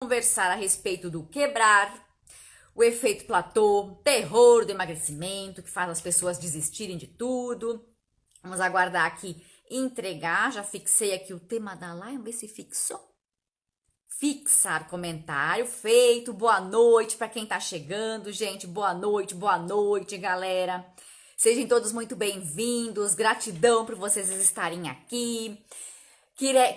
Conversar a respeito do quebrar, o efeito platô, terror do emagrecimento, que faz as pessoas desistirem de tudo. Vamos aguardar aqui entregar. Já fixei aqui o tema da live, vamos ver se fixou. Fixar comentário feito. Boa noite para quem tá chegando, gente. Boa noite, galera. Sejam todos muito bem-vindos. Gratidão por vocês estarem aqui.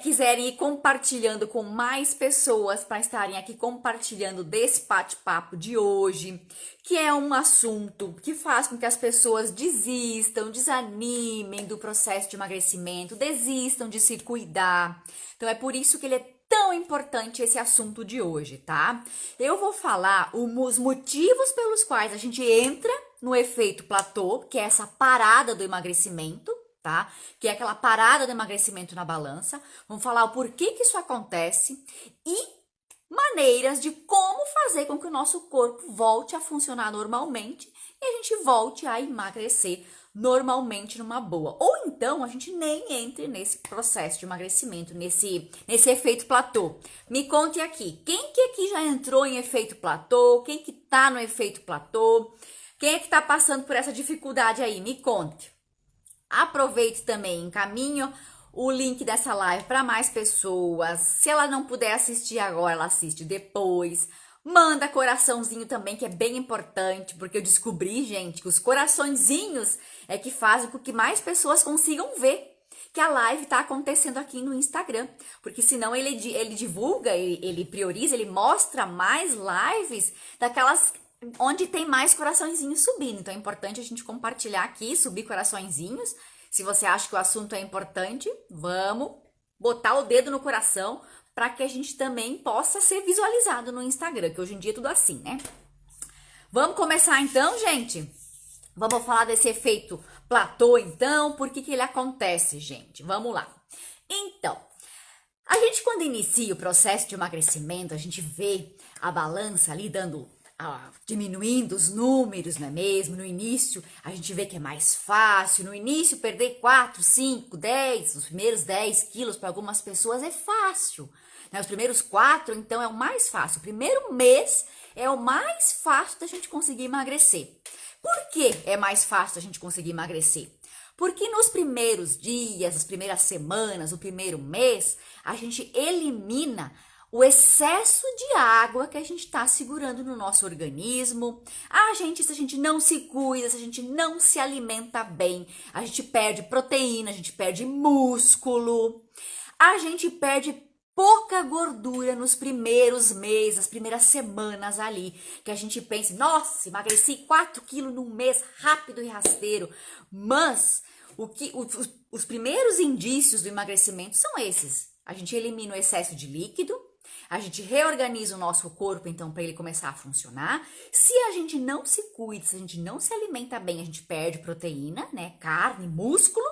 Quiserem ir compartilhando com mais pessoas para estarem aqui compartilhando desse bate-papo de hoje, que é um assunto que faz com que as pessoas desistam, desanimem do processo de emagrecimento, desistam de se cuidar. Então é por isso que ele é tão importante esse assunto de hoje, tá? Eu vou falar os motivos pelos quais a gente entra no efeito platô, que é essa parada do emagrecimento, tá? Que é aquela parada do emagrecimento na balança. Vamos falar o porquê que isso acontece e maneiras de como fazer com que o nosso corpo volte a funcionar normalmente e a gente volte a emagrecer normalmente numa boa. Ou então a gente nem entre nesse processo de emagrecimento, nesse efeito platô. Me conte aqui, quem que aqui já entrou em efeito platô? Quem que tá no efeito platô? Quem é que tá passando por essa dificuldade aí? Me conte. Aproveite também, encaminho o link dessa live para mais pessoas. Se ela não puder assistir agora, ela assiste depois. Manda coraçãozinho também, que é bem importante, porque eu descobri, gente, que os coraçõezinhos é que fazem com que mais pessoas consigam ver que a live tá acontecendo aqui no Instagram. Porque senão ele divulga, ele prioriza, ele mostra mais lives daquelas onde tem mais coraçõezinhos subindo. Então é importante a gente compartilhar aqui, subir coraçõezinhos. Se você acha que o assunto é importante, vamos botar o dedo no coração para que a gente também possa ser visualizado no Instagram, que hoje em dia é tudo assim, né? Vamos começar então, gente? Vamos falar desse efeito platô então, por que ele acontece, gente? Vamos lá. Então, a gente quando inicia o processo de emagrecimento, a gente vê a balança ali diminuindo os números, não é mesmo? No início, a gente vê que é mais fácil. No início, perder 4, 5, 10, os primeiros 10 quilos para algumas pessoas é fácil. Né? Os primeiros 4, então, é o mais fácil. O primeiro mês é o mais fácil da gente conseguir emagrecer. Por que é mais fácil da gente conseguir emagrecer? Porque nos primeiros dias, as primeiras semanas, o primeiro mês, a gente elimina o excesso de água que a gente está segurando no nosso organismo. Se a gente não se cuida, se a gente não se alimenta bem, a gente perde proteína, a gente perde músculo, a gente perde pouca gordura nos primeiros meses, as primeiras semanas ali, que a gente pensa, nossa, emagreci 4 quilos num mês, rápido e rasteiro. Mas os primeiros indícios do emagrecimento são esses. A gente elimina o excesso de líquido, a gente reorganiza o nosso corpo, então, para ele começar a funcionar. Se a gente não se cuida, se a gente não se alimenta bem, a gente perde proteína, né? Carne, músculo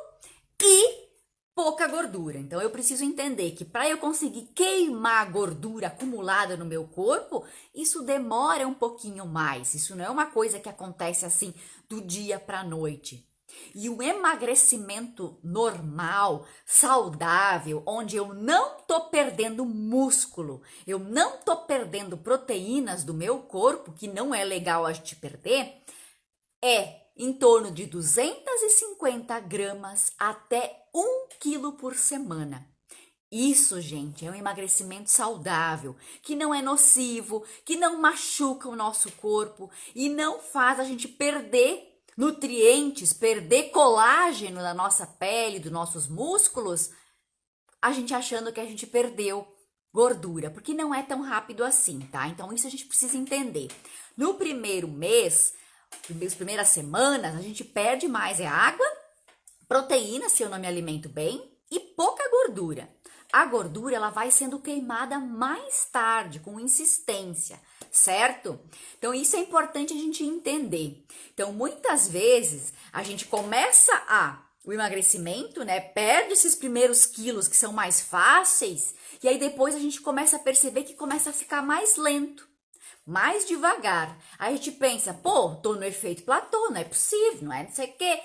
e pouca gordura. Então, eu preciso entender que para eu conseguir queimar a gordura acumulada no meu corpo, isso demora um pouquinho mais. Isso não é uma coisa que acontece assim do dia para a noite. E o emagrecimento normal, saudável, onde eu não tô perdendo músculo, eu não tô perdendo proteínas do meu corpo, que não é legal a gente perder, é em torno de 250 gramas até 1 quilo por semana. Isso, gente, é um emagrecimento saudável, que não é nocivo, que não machuca o nosso corpo e não faz a gente perder nutrientes, perder colágeno da nossa pele, dos nossos músculos, a gente achando que a gente perdeu gordura, porque não é tão rápido assim, tá? Então isso a gente precisa entender. No primeiro mês, nas primeiras semanas, a gente perde mais água, proteína, se eu não me alimento bem, e pouca gordura. A gordura ela vai sendo queimada mais tarde, com insistência, certo? Então, isso é importante a gente entender. Então, muitas vezes, a gente começa o emagrecimento, né? Perde esses primeiros quilos que são mais fáceis, e aí depois a gente começa a perceber que começa a ficar mais lento, mais devagar. Aí a gente pensa, pô, tô no efeito platô, não é possível, não é não sei o quê.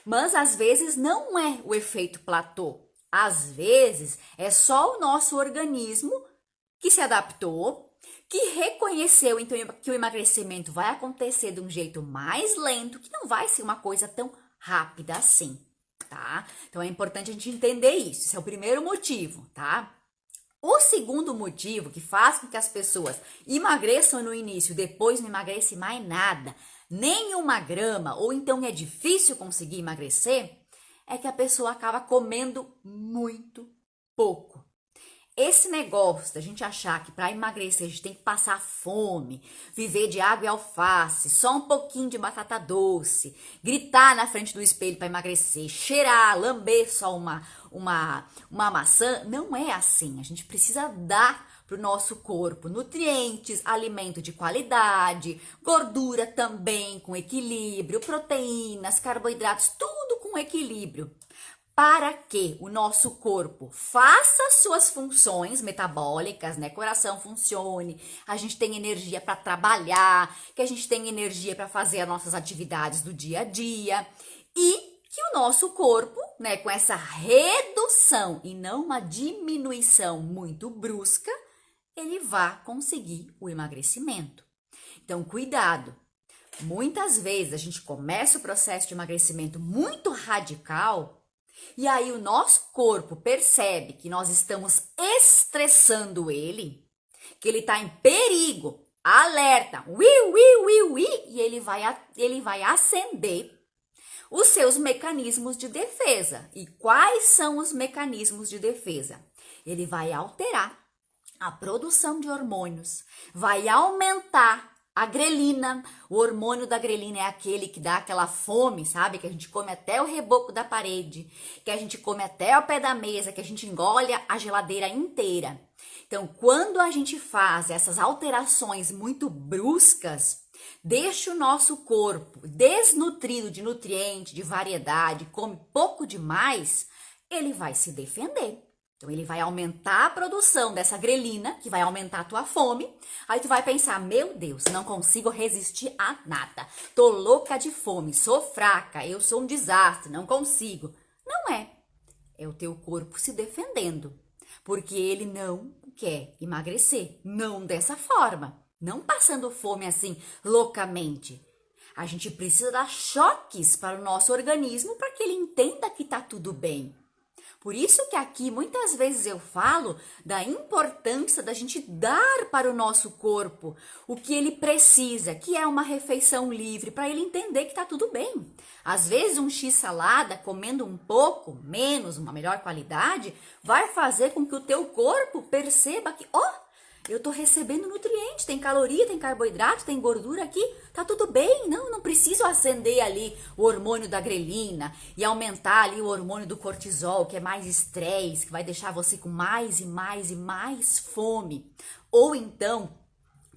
Mas às vezes não é o efeito platô. Às vezes é só o nosso organismo que se adaptou, que reconheceu então que o emagrecimento vai acontecer de um jeito mais lento, que não vai ser uma coisa tão rápida assim, tá? Então é importante a gente entender isso. Esse é o primeiro motivo, tá? O segundo motivo que faz com que as pessoas emagreçam no início e depois não emagrecem mais nada, nem 1 grama, ou então é difícil conseguir emagrecer, é que a pessoa acaba comendo muito pouco. Esse negócio da gente achar que para emagrecer a gente tem que passar fome, viver de água e alface, só um pouquinho de batata doce, gritar na frente do espelho para emagrecer, cheirar, lamber só uma maçã, não é assim. A gente precisa dar para o nosso corpo nutrientes, alimento de qualidade, gordura também com equilíbrio, proteínas, carboidratos, tudo com equilíbrio, para que o nosso corpo faça suas funções metabólicas, né? Coração funcione, a gente tem energia para trabalhar, que a gente tem energia para fazer as nossas atividades do dia a dia e que o nosso corpo, né, com essa redução e não uma diminuição muito brusca, ele vá conseguir o emagrecimento. Então, cuidado. Muitas vezes a gente começa o processo de emagrecimento muito radical. E aí o nosso corpo percebe que nós estamos estressando ele, que ele está em perigo, alerta, e ele vai acender os seus mecanismos de defesa. E quais são os mecanismos de defesa? Ele vai alterar a produção de hormônios, vai aumentar a grelina. O hormônio da grelina é aquele que dá aquela fome, sabe? Que a gente come até o reboco da parede, que a gente come até o pé da mesa, que a gente engole a geladeira inteira. Então, quando a gente faz essas alterações muito bruscas, deixa o nosso corpo desnutrido de nutriente, de variedade, come pouco demais, ele vai se defender. Então, ele vai aumentar a produção dessa grelina, que vai aumentar a tua fome. Aí tu vai pensar, meu Deus, não consigo resistir a nada. Tô louca de fome, sou fraca, eu sou um desastre, não consigo. Não é. É o teu corpo se defendendo. Porque ele não quer emagrecer. Não dessa forma. Não passando fome assim, loucamente. A gente precisa dar choques para o nosso organismo para que ele entenda que tá tudo bem. Por isso que aqui muitas vezes eu falo da importância da gente dar para o nosso corpo o que ele precisa, que é uma refeição livre, para ele entender que está tudo bem. Às vezes um x-salada, comendo um pouco menos, uma melhor qualidade, vai fazer com que o teu corpo perceba que, eu tô recebendo nutrientes, tem caloria, tem carboidrato, tem gordura aqui, tá tudo bem, não preciso acender ali o hormônio da grelina e aumentar ali o hormônio do cortisol, que é mais estresse, que vai deixar você com mais e mais e mais fome. Ou então,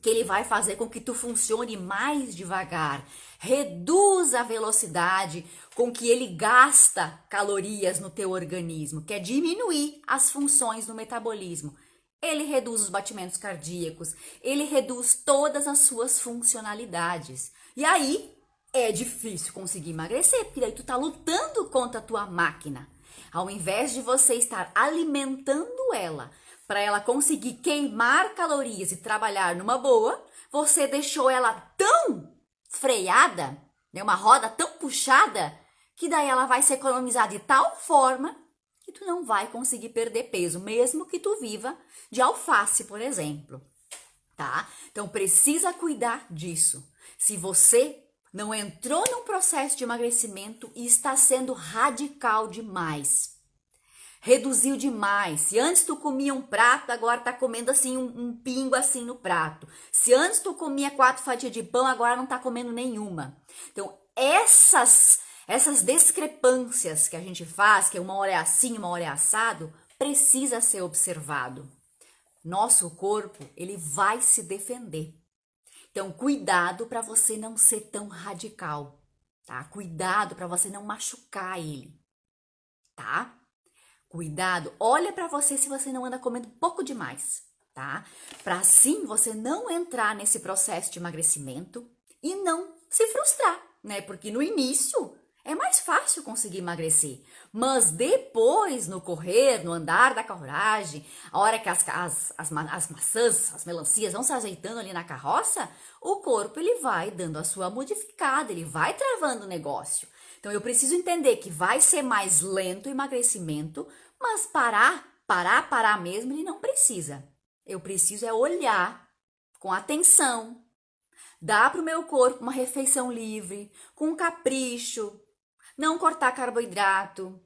que ele vai fazer com que tu funcione mais devagar, reduz a velocidade com que ele gasta calorias no teu organismo, que é diminuir as funções do metabolismo. Ele reduz os batimentos cardíacos, ele reduz todas as suas funcionalidades. E aí é difícil conseguir emagrecer, porque daí tu tá lutando contra a tua máquina. Ao invés de você estar alimentando ela para ela conseguir queimar calorias e trabalhar numa boa, você deixou ela tão freada, né, uma roda tão puxada, que daí ela vai se economizar de tal forma que tu não vai conseguir perder peso, mesmo que tu viva de alface, por exemplo, tá? Então, precisa cuidar disso. Se você não entrou num processo de emagrecimento e está sendo radical demais, reduziu demais, se antes tu comia um prato, agora tá comendo assim um pingo assim no prato. Se antes tu comia 4 fatias de pão, agora não tá comendo nenhuma. Então, essas discrepâncias que a gente faz, que uma hora é assim, uma hora é assado, precisa ser observado. Nosso corpo, ele vai se defender. Então, cuidado para você não ser tão radical, tá? Cuidado para você não machucar ele, tá? Cuidado, olha para você se você não anda comendo pouco demais, tá? Para assim você não entrar nesse processo de emagrecimento e não se frustrar, né? Porque no início é mais fácil conseguir emagrecer. Mas depois, no correr, no andar da carruagem, a hora que as maçãs, as melancias vão se ajeitando ali na carroça, o corpo ele vai dando a sua modificada, ele vai travando o negócio. Então eu preciso entender que vai ser mais lento o emagrecimento, mas parar mesmo ele não precisa. Eu preciso é olhar com atenção, dar para o meu corpo uma refeição livre, com capricho, não cortar carboidrato.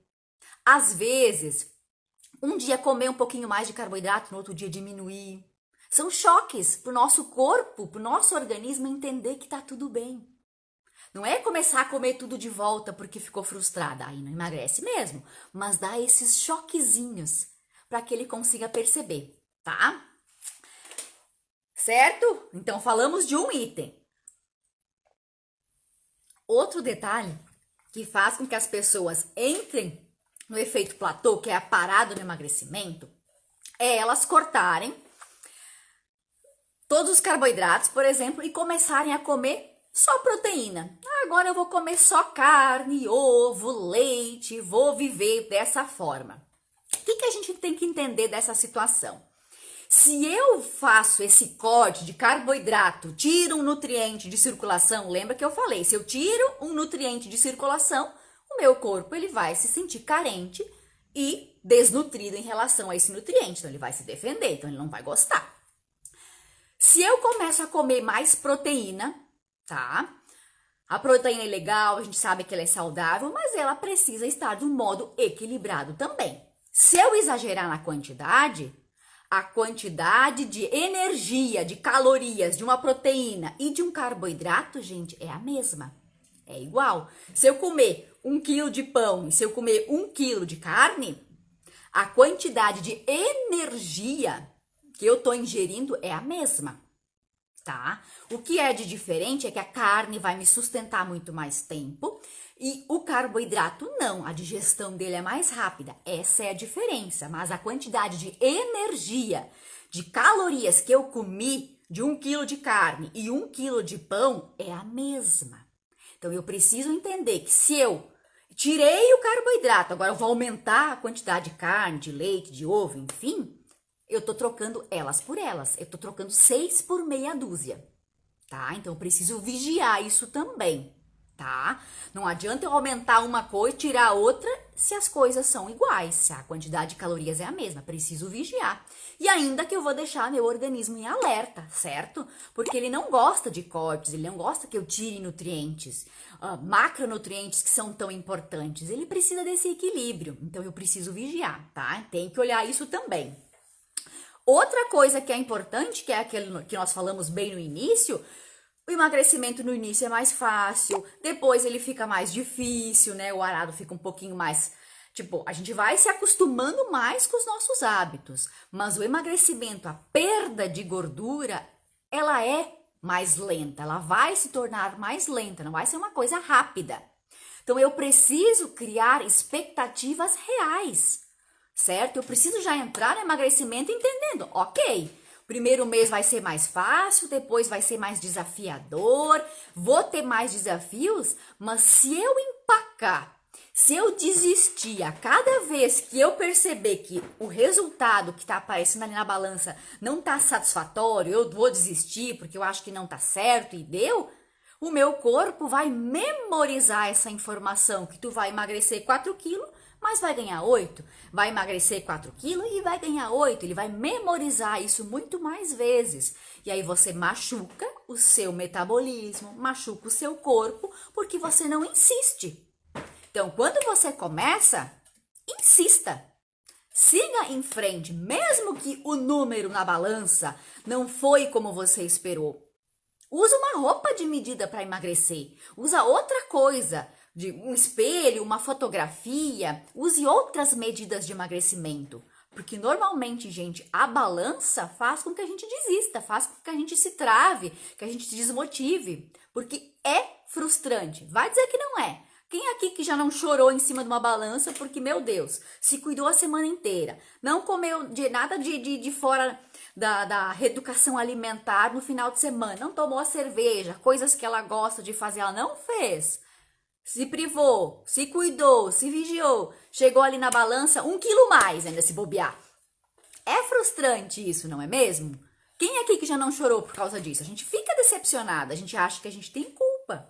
Às vezes, um dia comer um pouquinho mais de carboidrato, no outro dia diminuir. São choques para o nosso corpo, para o nosso organismo entender que está tudo bem. Não é começar a comer tudo de volta porque ficou frustrada, aí não emagrece mesmo, mas dá esses choquezinhos para que ele consiga perceber, tá? Certo? Então falamos de um item. Outro detalhe que faz com que as pessoas entrem no efeito platô, que é a parada do emagrecimento, é elas cortarem todos os carboidratos, por exemplo, e começarem a comer só proteína. Agora eu vou comer só carne, ovo, leite, vou viver dessa forma. O que a gente tem que entender dessa situação? Se eu faço esse corte de carboidrato, tiro um nutriente de circulação, lembra que eu falei, se eu tiro um nutriente de circulação, o meu corpo ele vai se sentir carente e desnutrido em relação a esse nutriente, então ele vai se defender, então ele não vai gostar. Se eu começo a comer mais proteína, tá? A proteína é legal, a gente sabe que ela é saudável, mas ela precisa estar de um modo equilibrado também. Se eu exagerar na quantidade, a quantidade de energia, de calorias de uma proteína e de um carboidrato, gente, é a mesma. É igual. Se eu comer 1 quilo de pão e se eu comer 1 quilo de carne, a quantidade de energia que eu tô ingerindo é a mesma, tá? O que é de diferente é que a carne vai me sustentar muito mais tempo e o carboidrato não, a digestão dele é mais rápida. Essa é a diferença, mas a quantidade de energia, de calorias que eu comi de 1 quilo de carne e 1 quilo de pão é a mesma. Então eu preciso entender que se eu tirei o carboidrato, agora eu vou aumentar a quantidade de carne, de leite, de ovo, enfim, eu tô trocando elas por elas. Eu tô trocando 6 por meia dúzia, tá? Então eu preciso vigiar isso também, tá? Não adianta eu aumentar uma coisa e tirar outra se as coisas são iguais, se a quantidade de calorias é a mesma. Preciso vigiar. E ainda que eu vou deixar meu organismo em alerta, certo? Porque ele não gosta de cortes, ele não gosta que eu tire nutrientes, macronutrientes que são tão importantes. Ele precisa desse equilíbrio. Então eu preciso vigiar, tá? Tem que olhar isso também. Outra coisa que é importante, que é aquele que nós falamos bem no início, o emagrecimento no início é mais fácil, depois ele fica mais difícil, né? O arado fica um pouquinho mais... Tipo, a gente vai se acostumando mais com os nossos hábitos, mas o emagrecimento, a perda de gordura, ela é mais lenta, ela vai se tornar mais lenta, não vai ser uma coisa rápida. Então eu preciso criar expectativas reais, certo? Eu preciso já entrar no emagrecimento entendendo, ok, primeiro mês vai ser mais fácil, depois vai ser mais desafiador, vou ter mais desafios, mas se eu empacar, se eu desistir a cada vez que eu perceber que o resultado que está aparecendo ali na balança não está satisfatório, eu vou desistir porque eu acho que não está certo e deu, o meu corpo vai memorizar essa informação que tu vai emagrecer 4 quilos, mas vai ganhar 8, vai emagrecer 4 quilos e vai ganhar 8. Ele vai memorizar isso muito mais vezes. E aí você machuca o seu metabolismo, machuca o seu corpo, porque você não insiste. Então, quando você começa, insista. Siga em frente, mesmo que o número na balança não foi como você esperou. Usa uma roupa de medida para emagrecer. Usa outra coisa, de um espelho, uma fotografia. Use outras medidas de emagrecimento. Porque normalmente, gente, a balança faz com que a gente desista, faz com que a gente se trave, que a gente se desmotive. Porque é frustrante. Vai dizer que não é. Quem aqui que já não chorou em cima de uma balança porque, meu Deus, se cuidou a semana inteira, não comeu nada de fora da reeducação alimentar no final de semana, não tomou a cerveja, coisas que ela gosta de fazer, ela não fez. se privou, se cuidou, se vigiou, chegou ali na balança 1 quilo mais ainda se bobear. É frustrante isso, não é mesmo? Quem aqui que já não chorou por causa disso? A gente fica decepcionada, a gente acha que a gente tem culpa.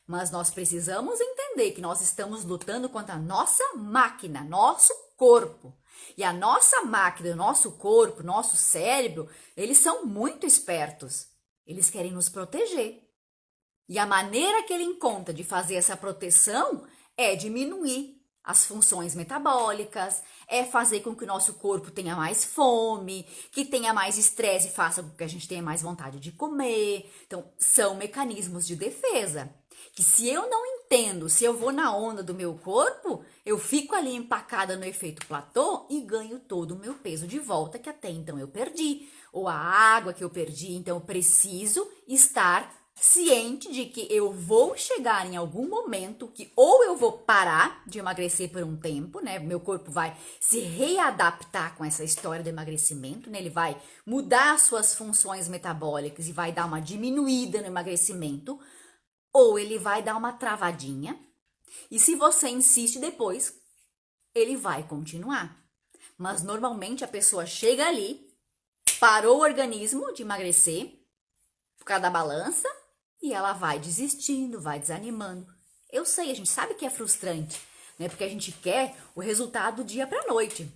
Mas nós precisamos entender que nós estamos lutando contra a nossa máquina, nosso corpo. E a nossa máquina, o nosso corpo, nosso cérebro, eles são muito espertos. Eles querem nos proteger. E a maneira que ele encontra de fazer essa proteção é diminuir as funções metabólicas, é fazer com que o nosso corpo tenha mais fome, que tenha mais estresse e faça com que a gente tenha mais vontade de comer. Então, são mecanismos de defesa. Que se eu não entendo, se eu vou na onda do meu corpo, eu fico ali empacada no efeito platô e ganho todo o meu peso de volta que até então eu perdi. Ou a água que eu perdi, então eu preciso estar ciente de que eu vou chegar em algum momento que ou eu vou parar de emagrecer por um tempo, né? Meu corpo vai se readaptar com essa história do emagrecimento, né? Ele vai mudar as suas funções metabólicas e vai dar uma diminuída no emagrecimento, ou ele vai dar uma travadinha. E se você insiste depois, ele vai continuar. Mas normalmente a pessoa chega ali, parou o organismo de emagrecer por causa da balança, e ela vai desistindo, vai desanimando. Eu sei, a gente sabe que é frustrante, né? Porque a gente quer o resultado do dia para noite.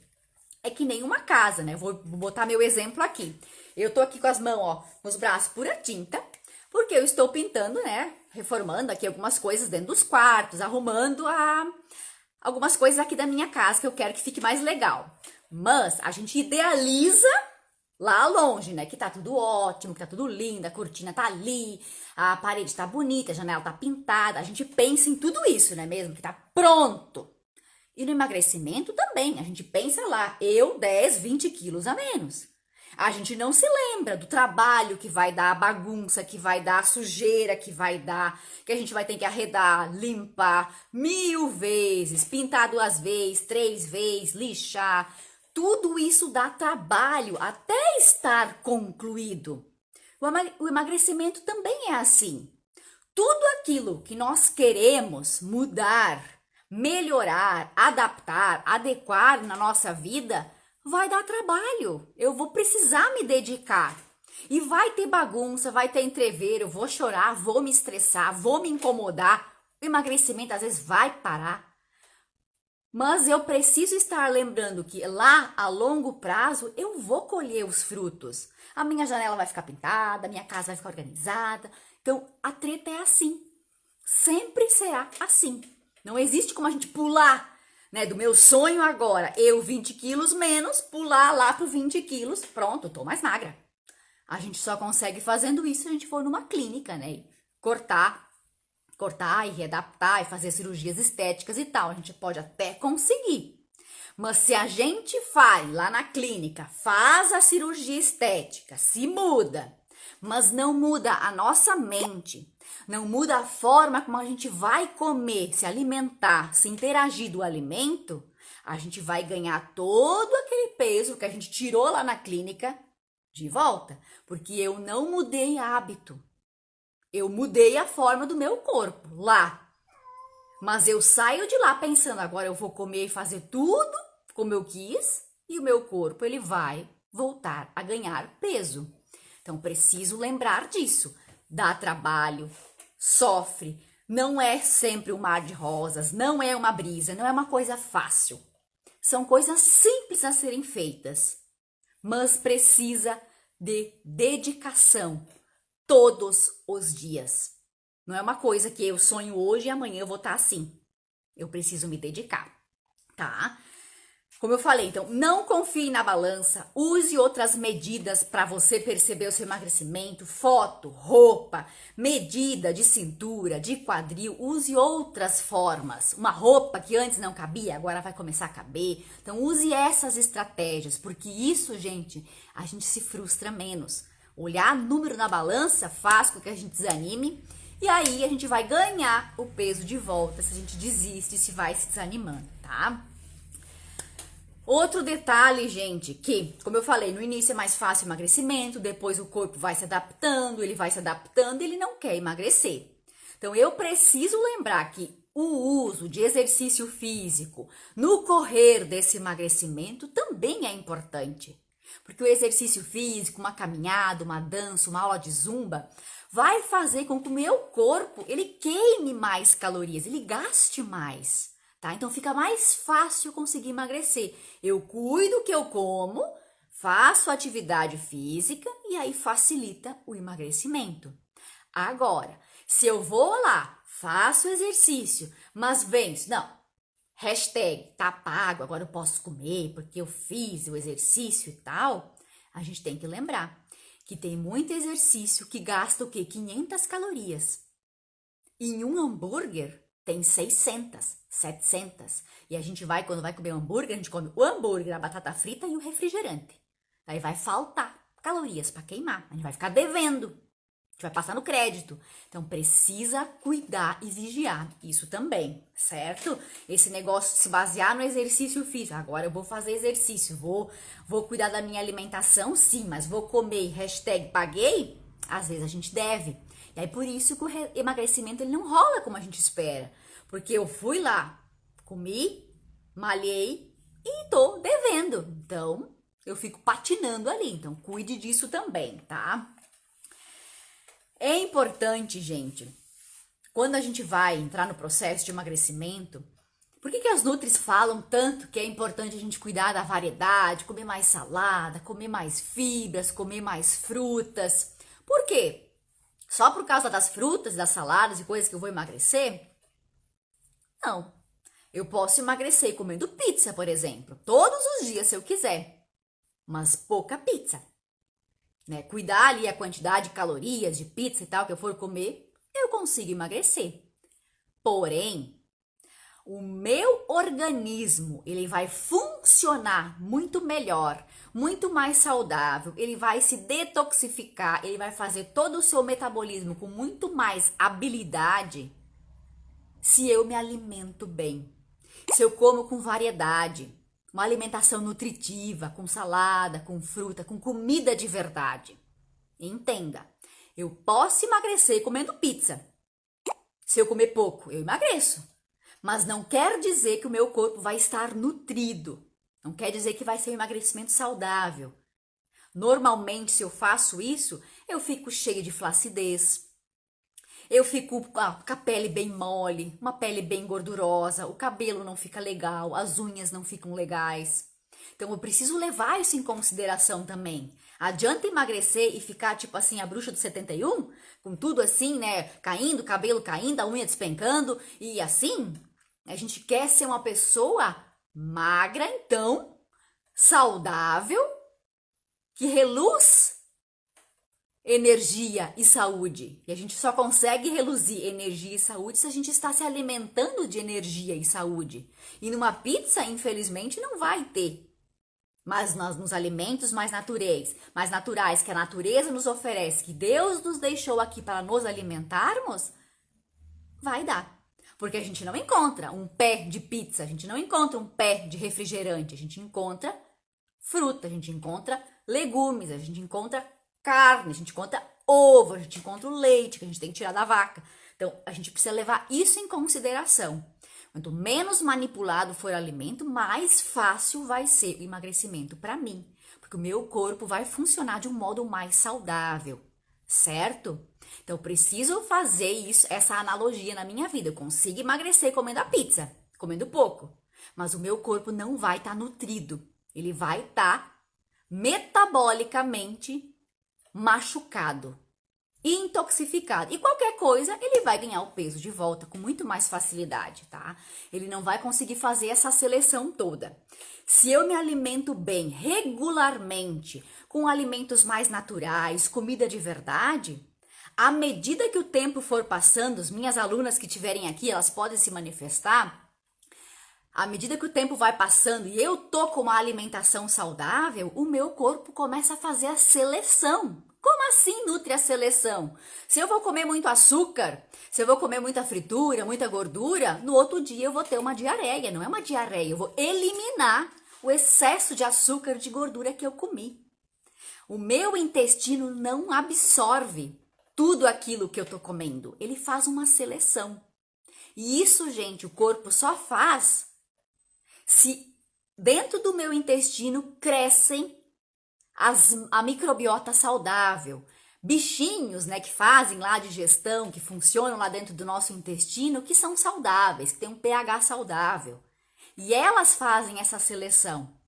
É que nem uma casa, né? Vou botar meu exemplo aqui. Eu tô aqui com as mãos, ó, nos braços pura tinta, porque eu estou pintando, né? Reformando aqui algumas coisas dentro dos quartos, arrumando algumas coisas aqui da minha casa que eu quero que fique mais legal. Mas a gente idealiza lá longe, né? Que tá tudo ótimo, que tá tudo lindo, a cortina tá ali, a parede tá bonita, a janela tá pintada. A gente pensa em tudo isso, né mesmo? Que tá pronto. E no emagrecimento também, a gente pensa lá, eu 10, 20 quilos a menos. A gente não se lembra do trabalho que vai dar, a bagunça que vai dar, a sujeira que vai dar, que a gente vai ter que arredar, limpar 1000 vezes, pintar 2 vezes, 3 vezes, lixar. Tudo isso dá trabalho até estar concluído. O emagrecimento também é assim. Tudo aquilo que nós queremos mudar, melhorar, adaptar, adequar na nossa vida, vai dar trabalho. Eu vou precisar me dedicar. E vai ter bagunça, vai ter entreveiro, eu vou chorar, vou me estressar, vou me incomodar. O emagrecimento às vezes vai parar. Mas eu preciso estar lembrando que lá a longo prazo eu vou colher os frutos. A minha janela vai ficar pintada, a minha casa vai ficar organizada. Então a treta é assim. Sempre será assim. Não existe como a gente pular, né, do meu sonho agora, eu 20 quilos menos, pular lá para 20 quilos, pronto, eu tô mais magra. A gente só consegue fazendo isso se a gente for numa clínica, né? E cortar e readaptar e fazer cirurgias estéticas e tal. A gente pode até conseguir. Mas se a gente vai lá na clínica, faz a cirurgia estética, se muda, mas não muda a nossa mente, não muda a forma como a gente vai comer, se alimentar, se interagir do alimento, a gente vai ganhar todo aquele peso que a gente tirou lá na clínica de volta, porque eu não mudei hábito. Eu mudei a forma do meu corpo lá. Mas eu saio de lá pensando, agora eu vou comer e fazer tudo como eu quis, e o meu corpo ele vai voltar a ganhar peso. Então preciso lembrar disso. Dá trabalho, sofre, não é sempre um mar de rosas, não é uma brisa, não é uma coisa fácil. São coisas simples a serem feitas, mas precisa de dedicação todos os dias. Não é uma coisa que eu sonho hoje e amanhã eu vou estar assim. Eu preciso me dedicar, tá? Como eu falei, então, não confie na balança, use outras medidas para você perceber o seu emagrecimento, foto, roupa, medida de cintura, de quadril, use outras formas. Uma roupa que antes não cabia, agora vai começar a caber. Então, use essas estratégias, porque isso, gente, a gente se frustra menos. Olhar número na balança faz com que a gente desanime e aí a gente vai ganhar o peso de volta se a gente desiste, se vai se desanimando, tá? Outro detalhe, gente, que, como eu falei, no início é mais fácil o emagrecimento, depois o corpo vai se adaptando, ele vai se adaptando e ele não quer emagrecer. Então, eu preciso lembrar que o uso de exercício físico no correr desse emagrecimento também é importante. Porque o exercício físico, uma caminhada, uma dança, uma aula de zumba, vai fazer com que o meu corpo ele queime mais calorias, ele gaste mais, tá? Então fica mais fácil conseguir emagrecer. Eu cuido do que eu como, faço atividade física e aí facilita o emagrecimento. Agora, se eu vou lá, faço exercício, mas venço, não, hashtag tá pago, agora eu posso comer porque eu fiz o exercício e tal, a gente tem que lembrar que tem muito exercício que gasta o quê? 500 calorias. Em um hambúrguer tem 600, 700. E a gente vai, quando vai comer um hambúrguer, a gente come o hambúrguer, a batata frita e o refrigerante. Aí vai faltar calorias para queimar, a gente vai ficar devendo. A gente vai passar no crédito. Então, precisa cuidar e vigiar isso também, certo? Esse negócio de se basear no exercício físico. Agora eu vou fazer exercício, vou cuidar da minha alimentação, sim, mas vou comer, hashtag paguei? Às vezes a gente deve. E aí, por isso que o emagrecimento ele não rola como a gente espera. Porque eu fui lá, comi, malhei e tô devendo. Então, eu fico patinando ali. Então, cuide disso também, tá? É importante, gente, quando a gente vai entrar no processo de emagrecimento, por que as nutris falam tanto que é importante a gente cuidar da variedade, comer mais salada, comer mais fibras, comer mais frutas? Por quê? Só por causa das frutas, das saladas e coisas que eu vou emagrecer? Não. Eu posso emagrecer comendo pizza, por exemplo, todos os dias se eu quiser, mas pouca pizza. Né? Cuidar ali a quantidade de calorias de pizza e tal que eu for comer, eu consigo emagrecer. Porém, o meu organismo, ele vai funcionar muito melhor, muito mais saudável, ele vai se detoxificar, ele vai fazer todo o seu metabolismo com muito mais habilidade se eu me alimento bem, se eu como com variedade, uma alimentação nutritiva, com salada, com fruta, com comida de verdade. Entenda, eu posso emagrecer comendo pizza. Se eu comer pouco, eu emagreço. Mas não quer dizer que o meu corpo vai estar nutrido. Não quer dizer que vai ser um emagrecimento saudável. Normalmente, se eu faço isso, eu fico cheia de flacidez. Eu fico com a pele bem mole, uma pele bem gordurosa, o cabelo não fica legal, as unhas não ficam legais. Então eu preciso levar isso em consideração também. Adianta emagrecer e ficar tipo assim, a bruxa do 71, com tudo assim, né, caindo, cabelo caindo, a unha despencando e assim? A gente quer ser uma pessoa magra, então, saudável, que reluz energia e saúde. E a gente só consegue reluzir energia e saúde se a gente está se alimentando de energia e saúde. E numa pizza, infelizmente, não vai ter. Mas nos alimentos mais naturais que a natureza nos oferece, que Deus nos deixou aqui para nos alimentarmos, vai dar. Porque a gente não encontra um pé de pizza, a gente não encontra um pé de refrigerante, a gente encontra fruta, a gente encontra legumes, a gente encontra carne, a gente encontra ovo, a gente encontra o leite que a gente tem que tirar da vaca. Então, a gente precisa levar isso em consideração. Quanto menos manipulado for o alimento, mais fácil vai ser o emagrecimento para mim, porque o meu corpo vai funcionar de um modo mais saudável, certo? Então, eu preciso fazer isso, essa analogia na minha vida. Eu consigo emagrecer comendo a pizza, comendo pouco, mas o meu corpo não vai estar nutrido. Ele vai estar metabolicamente machucado, intoxificado. E qualquer coisa, ele vai ganhar o peso de volta com muito mais facilidade, tá? Ele não vai conseguir fazer essa seleção toda. Se eu me alimento bem, regularmente, com alimentos mais naturais, comida de verdade, à medida que o tempo for passando, as minhas alunas que estiverem aqui, elas podem se manifestar. À medida que o tempo vai passando e eu tô com uma alimentação saudável, o meu corpo começa a fazer a seleção. Como assim nutre a seleção? Se eu vou comer muito açúcar, se eu vou comer muita fritura, muita gordura, no outro dia eu vou ter uma diarreia. Não é uma diarreia, eu vou eliminar o excesso de açúcar e de gordura que eu comi. O meu intestino não absorve tudo aquilo que eu tô comendo. Ele faz uma seleção. E isso, gente, o corpo só faz se dentro do meu intestino crescem a microbiota saudável. Bichinhos, né, que fazem lá a digestão, que funcionam lá dentro do nosso intestino, que são saudáveis, que têm um pH saudável. E elas fazem essa seleção.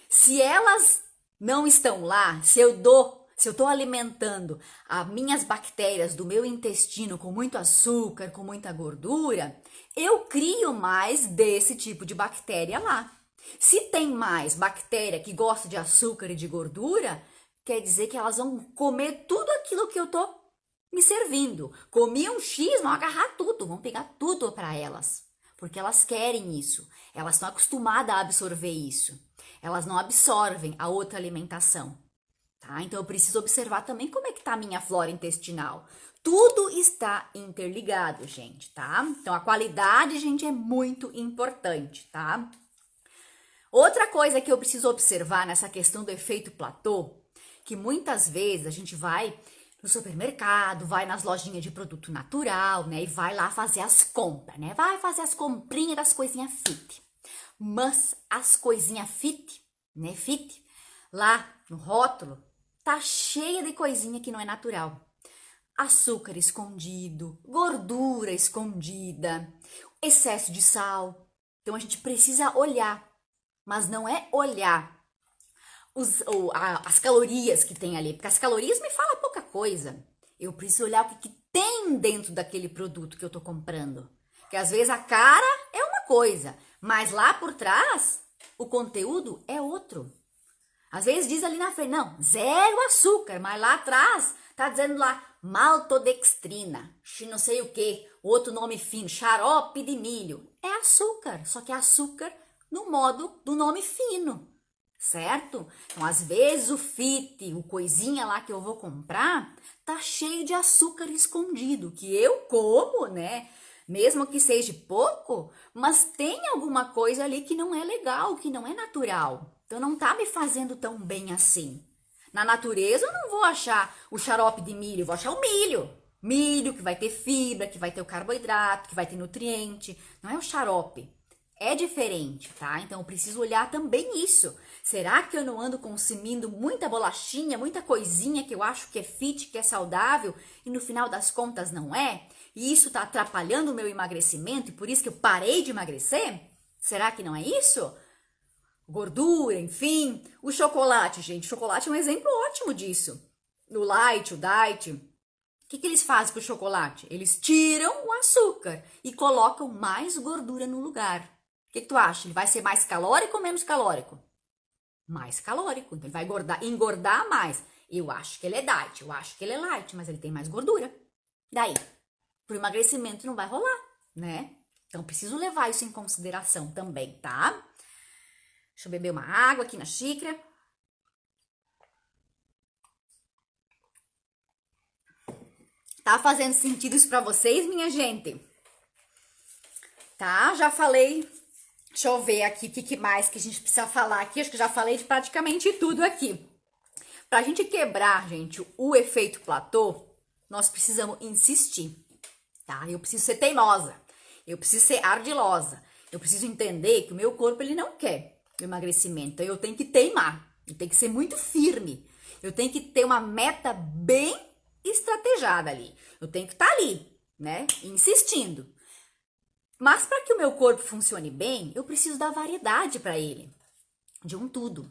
Se elas não estão lá, se eu estou alimentando as minhas bactérias do meu intestino com muito açúcar, com muita gordura, eu crio mais desse tipo de bactéria lá. Se tem mais bactéria que gosta de açúcar e de gordura, quer dizer que elas vão comer tudo aquilo que eu tô me servindo. Comi um X, vão agarrar tudo, vão pegar tudo para elas, porque elas querem isso. Elas estão acostumadas a absorver isso. Elas não absorvem a outra alimentação, tá? Então eu preciso observar também como é que tá a minha flora intestinal. Tudo está interligado, gente, tá? Então a qualidade, gente, é muito importante, tá? Outra coisa que eu preciso observar nessa questão do efeito platô, que muitas vezes a gente vai no supermercado, vai nas lojinhas de produto natural, né? E vai lá fazer as compras, né? Vai fazer as comprinhas das coisinhas fit. Mas as coisinhas fit, né? Fit, lá no rótulo, tá cheia de coisinha que não é natural. Açúcar escondido, gordura escondida, excesso de sal. Então a gente precisa olhar, mas não é olhar as calorias que tem ali, porque as calorias me falam pouca coisa. Eu preciso olhar o que tem dentro daquele produto que eu tô comprando. Porque às vezes a cara é uma coisa, mas lá por trás o conteúdo é outro. Às vezes diz ali na frente, não, 0 açúcar, mas lá atrás tá dizendo lá maltodextrina, não sei o que, outro nome fino, xarope de milho. É açúcar, só que é açúcar no modo do nome fino. Certo? Então, às vezes o fit, o coisinha lá que eu vou comprar, tá cheio de açúcar escondido, que eu como, né? Mesmo que seja pouco, mas tem alguma coisa ali que não é legal, que não é natural. Então, não tá me fazendo tão bem assim. Na natureza, eu não vou achar o xarope de milho, eu vou achar o milho. Milho que vai ter fibra, que vai ter o carboidrato, que vai ter nutriente. Não é o xarope. É diferente, tá? Então eu preciso olhar também isso. Será que eu não ando consumindo muita bolachinha, muita coisinha que eu acho que é fit, que é saudável e no final das contas não é? E isso tá atrapalhando o meu emagrecimento e por isso que eu parei de emagrecer? Será que não é isso? Gordura, enfim. O chocolate, gente. O chocolate é um exemplo ótimo disso. O light, o diet. O que eles fazem com o chocolate? Eles tiram o açúcar e colocam mais gordura no lugar. O que tu acha? Ele vai ser mais calórico ou menos calórico? Mais calórico. Então ele vai engordar mais. Eu acho que ele é diet, eu acho que ele é light, mas ele tem mais gordura. Daí, pro emagrecimento não vai rolar, né? Então preciso levar isso em consideração também, tá? Deixa eu beber uma água aqui na xícara. Tá fazendo sentido isso pra vocês, minha gente? Tá? Já falei. Deixa eu ver aqui o que mais que a gente precisa falar aqui. Acho que já falei de praticamente tudo aqui. Pra gente quebrar, gente, o efeito platô, nós precisamos insistir, tá? Eu preciso ser teimosa. Eu preciso ser ardilosa. Eu preciso entender que o meu corpo, ele não quer o emagrecimento. Então, eu tenho que teimar. Eu tenho que ser muito firme. Eu tenho que ter uma meta bem estrategada ali. Eu tenho que estar ali, né? Insistindo. Mas para que o meu corpo funcione bem, eu preciso dar variedade para ele. De um tudo.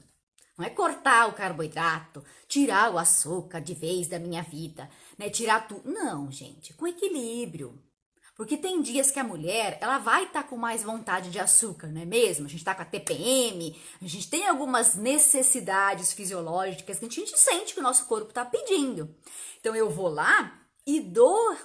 Não é cortar o carboidrato, tirar o açúcar de vez da minha vida, né? Tirar tudo. Não, gente, com equilíbrio. Porque tem dias que a mulher, ela vai estar com mais vontade de açúcar, não é mesmo? A gente tá com a TPM, a gente tem algumas necessidades fisiológicas que a gente sente que o nosso corpo tá pedindo. Então eu vou lá e dou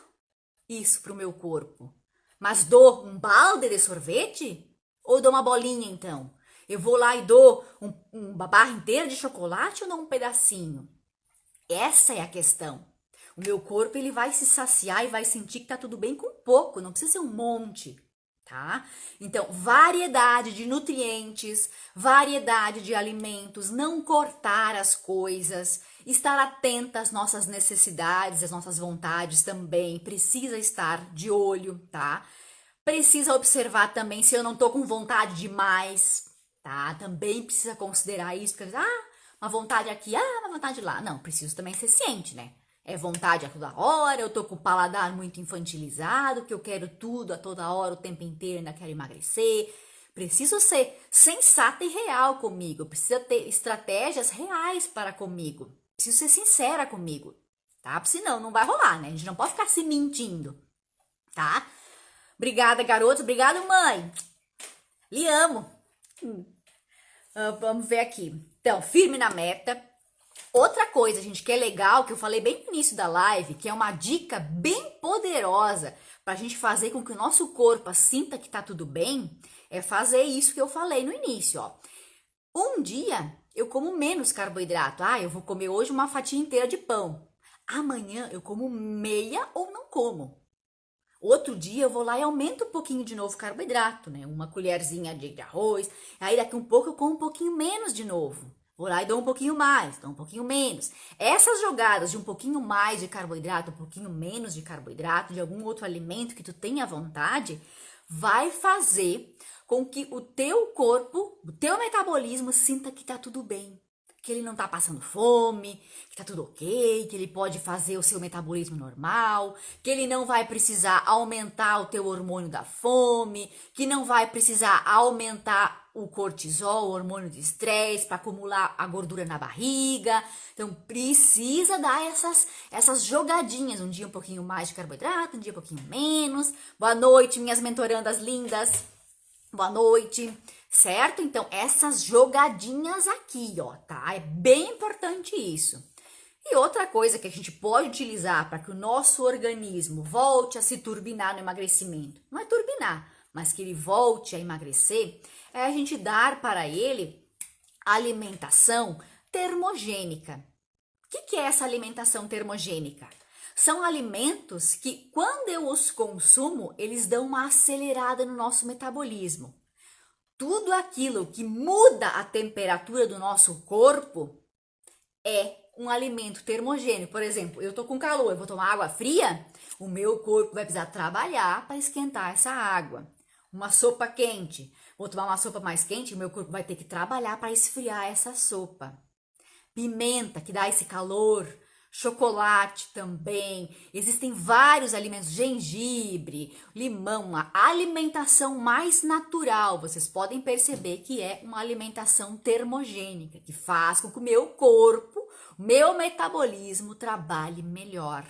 isso pro meu corpo. Mas dou um balde de sorvete? Ou dou uma bolinha então? Eu vou lá e dou uma barra inteira de chocolate ou dou um pedacinho? Essa é a questão. O meu corpo, ele vai se saciar e vai sentir que tá tudo bem com pouco, não precisa ser um monte, tá? Então, variedade de nutrientes, variedade de alimentos, não cortar as coisas, estar atenta às nossas necessidades, às nossas vontades também, precisa estar de olho, tá? Precisa observar também se eu não tô com vontade demais, tá? Também precisa considerar isso, porque uma vontade aqui, uma vontade lá. Não, preciso também ser ciente, né? É vontade a toda hora, eu tô com o paladar muito infantilizado, que eu quero tudo a toda hora, o tempo inteiro, ainda quero emagrecer. Preciso ser sensata e real comigo, preciso ter estratégias reais para comigo. Preciso ser sincera comigo, tá? Porque senão não vai rolar, né? A gente não pode ficar se mentindo, tá? Obrigada, garotos. Obrigada, mãe. Lhe amo. Vamos ver aqui. Então, firme na meta. Outra coisa, gente, que é legal, que eu falei bem no início da live, que é uma dica bem poderosa pra gente fazer com que o nosso corpo sinta que tá tudo bem, é fazer isso que eu falei no início, ó. Um dia eu como menos carboidrato. Eu vou comer hoje uma fatia inteira de pão. Amanhã eu como meia ou não como. Outro dia eu vou lá e aumento um pouquinho de novo o carboidrato, né? Uma colherzinha de arroz. Aí daqui um pouco eu como um pouquinho menos de novo. Vou lá e dou um pouquinho mais, dou um pouquinho menos. Essas jogadas de um pouquinho mais de carboidrato, um pouquinho menos de carboidrato, de algum outro alimento que tu tenha vontade, vai fazer com que o teu corpo, o teu metabolismo sinta que tá tudo bem. Que ele não tá passando fome, que tá tudo ok, que ele pode fazer o seu metabolismo normal, que ele não vai precisar aumentar o teu hormônio da fome, que não vai precisar aumentar o cortisol, o hormônio de estresse, para acumular a gordura na barriga. Então, precisa dar essas jogadinhas. Um dia um pouquinho mais de carboidrato, um dia um pouquinho menos. Boa noite, minhas mentorandas lindas. Boa noite. Certo? Então, essas jogadinhas aqui, ó, tá? É bem importante isso. E outra coisa que a gente pode utilizar para que o nosso organismo volte a se turbinar no emagrecimento, não é turbinar, mas que ele volte a emagrecer, é a gente dar para ele alimentação termogênica. O que é essa alimentação termogênica? São alimentos que, quando eu os consumo, eles dão uma acelerada no nosso metabolismo. Tudo aquilo que muda a temperatura do nosso corpo é um alimento termogênico. Por exemplo, eu tô com calor, eu vou tomar água fria, o meu corpo vai precisar trabalhar para esquentar essa água. Uma sopa quente, vou tomar uma sopa mais quente, o meu corpo vai ter que trabalhar para esfriar essa sopa. Pimenta, que dá esse calor. Chocolate também, existem vários alimentos, gengibre, limão, uma alimentação mais natural, vocês podem perceber que é uma alimentação termogênica, que faz com que o meu corpo, o meu metabolismo trabalhe melhor,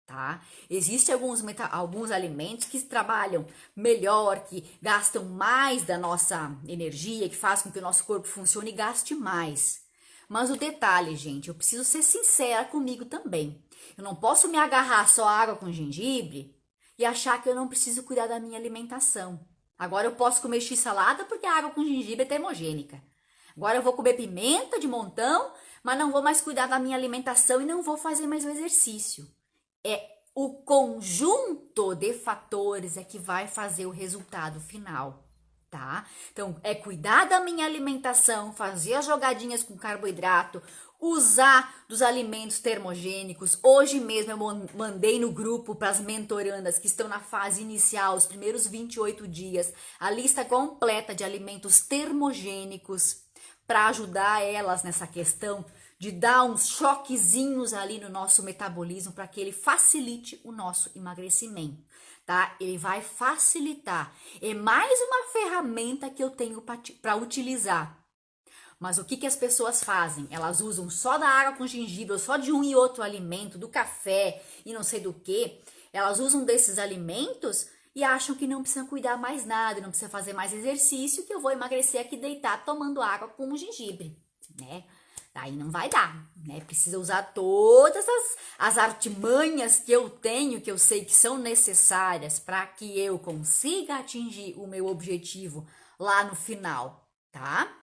tá? Existem alguns alimentos que trabalham melhor, que gastam mais da nossa energia, que faz com que o nosso corpo funcione e gaste mais. Mas o detalhe, gente, eu preciso ser sincera comigo também. Eu não posso me agarrar só à água com gengibre e achar que eu não preciso cuidar da minha alimentação. Agora eu posso comer x-salada porque a água com gengibre é termogênica. Agora eu vou comer pimenta de montão, mas não vou mais cuidar da minha alimentação e não vou fazer mais o exercício. É o conjunto de fatores é que vai fazer o resultado final. Tá? Então, é cuidar da minha alimentação, fazer as jogadinhas com carboidrato, usar dos alimentos termogênicos. Hoje mesmo eu mandei no grupo para as mentorandas que estão na fase inicial, os primeiros 28 dias, a lista completa de alimentos termogênicos para ajudar elas nessa questão de dar uns choquezinhos ali no nosso metabolismo para que ele facilite o nosso emagrecimento. Tá? Ele vai facilitar. É mais uma ferramenta que eu tenho para utilizar. Mas o que as pessoas fazem? Elas usam só da água com gengibre, ou só de um e outro alimento, do café e não sei do que. Elas usam desses alimentos e acham que não precisam cuidar mais nada, não precisa fazer mais exercício, que eu vou emagrecer aqui deitado tomando água com gengibre, né? Daí não vai dar, né? Precisa usar todas as artimanhas que eu tenho, que eu sei que são necessárias para que eu consiga atingir o meu objetivo lá no final, tá?